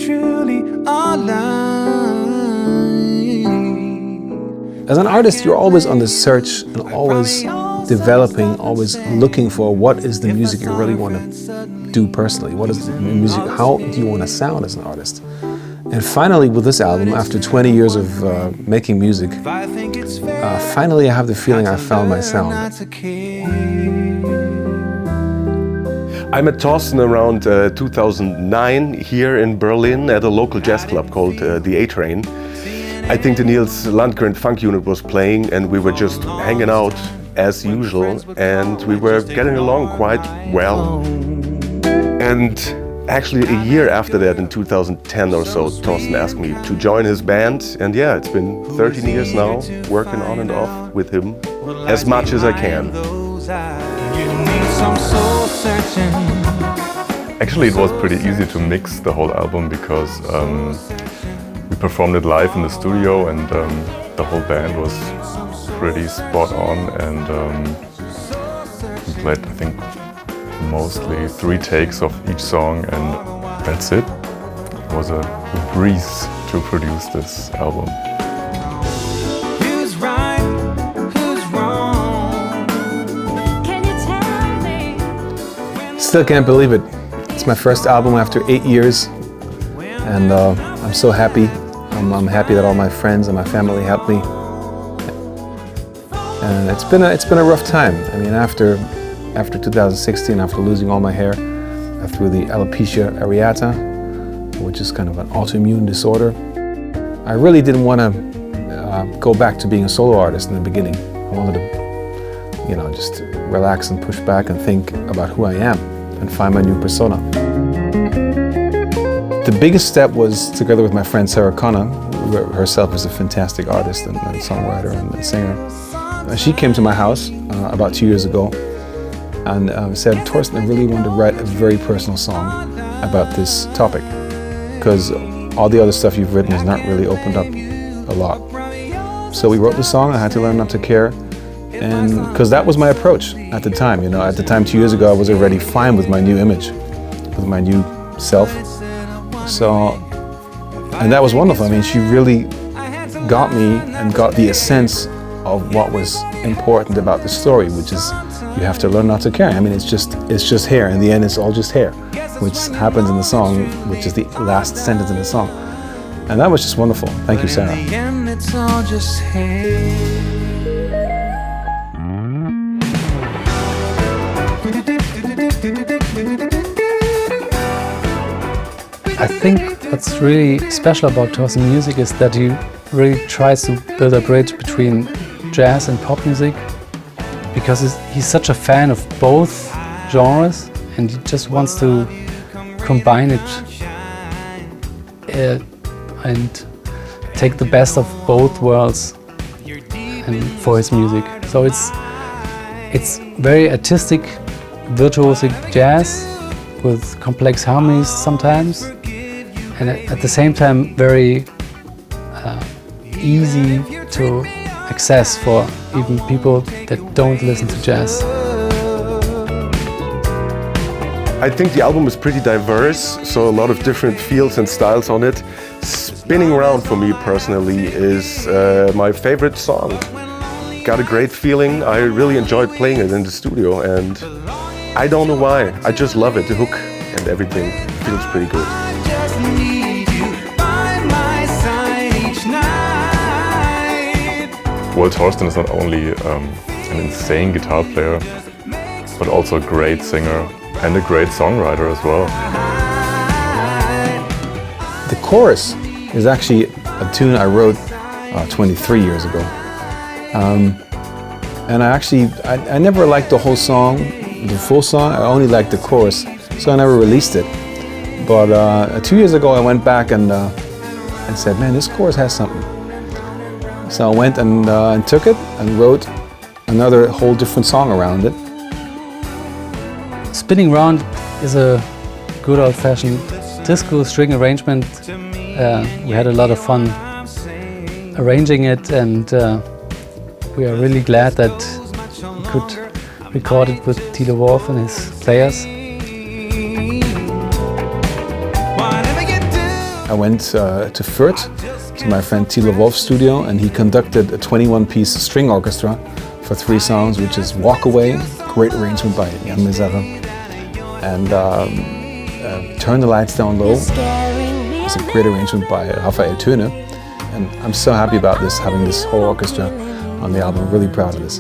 truly alive. As an artist, you're always on the search and always developing, always looking for what is the music you really want to do personally. What is the music? How do you want to sound as an artist? And finally, with this album, after 20 years of making music, finally I have the feeling I found my sound. I met Torsten around 2009 here in Berlin at a local jazz club called the A-Train. I think the Nils Landgren funk unit was playing and we were just hanging out as usual and we were getting along quite well. And actually a year after that, in 2010 or so, Torsten asked me to join his band, and yeah, it's been 13 years now, working on and off with him as much as I can. Actually, it was pretty easy to mix the whole album because we performed it live in the studio and the whole band was pretty spot on, and we played, I think, mostly 3 takes of each song, and that's it. It was a breeze to produce this album. Who's right? Who's wrong? Can you tell me? Still can't believe it. It's my first album after 8 years, and I'm so happy. I'm happy that all my friends and my family helped me. And it's been a rough time. I mean, after 2016, after losing all my hair through the alopecia areata, which is kind of an autoimmune disorder, I really didn't want to go back to being a solo artist in the beginning. I wanted to, just relax and push back and think about who I am and find my new persona. The biggest step was together with my friend Sarah Connor, who herself is a fantastic artist and songwriter and singer. She came to my house about 2 years ago and said, "Torsten, I really want to write a very personal song about this topic, because all the other stuff you've written has not really opened up a lot." So we wrote the song, I Had to Learn Not to Care, and because that was my approach at the time. At the time 2 years ago, I was already fine with my new image, with my new self. So, and that was wonderful. I mean, she really got me and got the essence of what was important about the story, which is you have to learn not to care. I mean, it's just hair. In the end, it's all just hair, which happens in the song, which is the last sentence in the song. And that was just wonderful. Thank you, Sarah. In the end, it's all just hair. I think what's really special about Torsten music is that he really tries to build a bridge between jazz and pop music, because he's such a fan of both genres and he just wants to combine it and take the best of both worlds and for his music. So it's very artistic, virtuosic jazz with complex harmonies sometimes, and at the same time very easy to access for even people that don't listen to jazz. I think the album is pretty diverse, so a lot of different feels and styles on it. Spinning Around for me personally is my favorite song. Got a great feeling. I really enjoyed playing it in the studio, and I don't know why. I just love it. The hook and everything feels pretty good. Well, Torsten is not only an insane guitar player, but also a great singer and a great songwriter as well. The chorus is actually a tune I wrote 23 years ago. And I never liked the whole song, the full song. I only liked the chorus, so I never released it. But 2 years ago I went back and said, man, this chorus has something. So I went and took it and wrote another whole different song around it. Spinning Round is a good old-fashioned disco string arrangement. We had a lot of fun arranging it, and we are really glad that we could record it with Thilo and his players. I went to Fürth, to my friend Thilo studio, and he conducted a 21-piece string orchestra for 3 songs, which is Walk Away, great arrangement by Miserre, and Turn the Lights Down Low. It's a great arrangement by Raphael Töne, and I'm so happy about this, having this whole orchestra on the album. I'm really proud of this.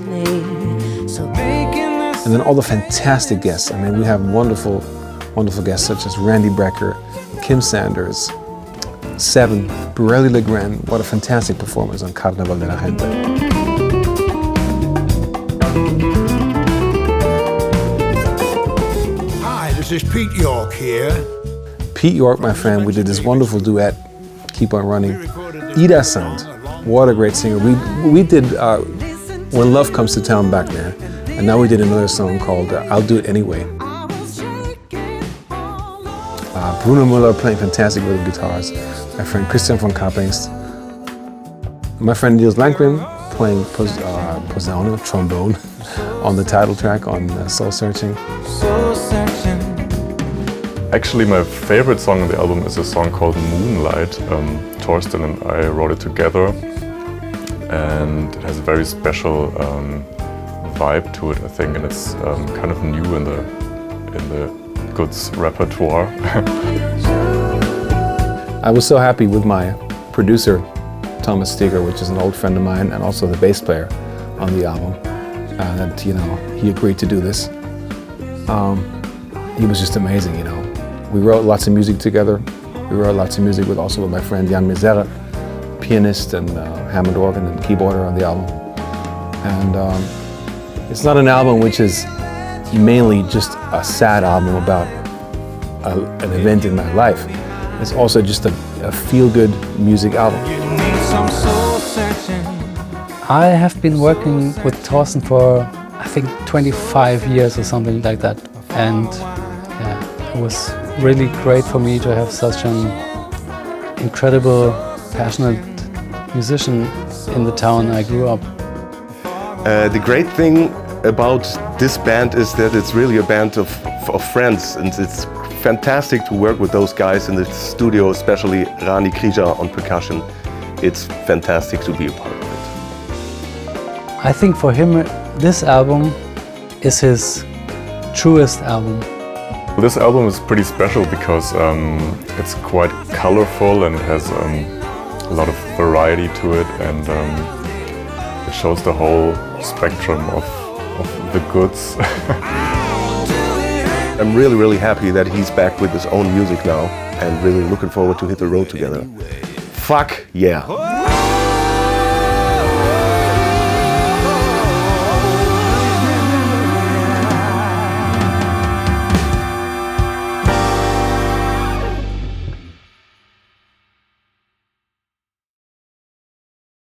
And then all the fantastic guests. I mean, we have wonderful, wonderful guests such as Brecker, Kim Sanders, Seven, Bireli Lagrene. What a fantastic performance on Carnaval de la Gente. Hi, this is Pete York here. Pete York, my friend, we did this wonderful duet, Keep On Running. Ida Sound, what a great singer. We did When Love Comes to Town back there, and now we did another song called I'll Do It Anyway. Bruno Müller playing fantastic rhythm guitars. My friend Christian von Kaphengst. My friend Nils Landgren playing posaune, trombone, on the title track on Soul Searching. Actually, my favorite song on the album is a song called Moonlight. Torsten and I wrote it together, and it has a very special vibe to it, I think, and it's kind of new in the Goods repertoire. I was so happy with my producer, Thomas Stieger, which is an old friend of mine, and also the bass player on the album, that he agreed to do this. He was just amazing, We wrote lots of music together. We wrote lots of music with my friend Jan Miserre, pianist and Hammond organ and keyboarder on the album. And it's not an album which is mainly just a sad album about an event in my life. It's also just a feel-good music album. I have been working with Torsten for, I think, 25 years or something like that. And it was really great for me to have such an incredible, passionate musician in the town I grew up. The great thing about this band is that it's really a band of friends, and it's fantastic to work with those guys in the studio, especially Rhani Krija on percussion. It's fantastic to be a part of it. I think for him, this album is his truest album. This album is pretty special because it's quite colorful and has a lot of variety to it, and it shows the whole spectrum of the Goods. I'm really, really happy that he's back with his own music now, and really looking forward to hit the road together. Fuck yeah!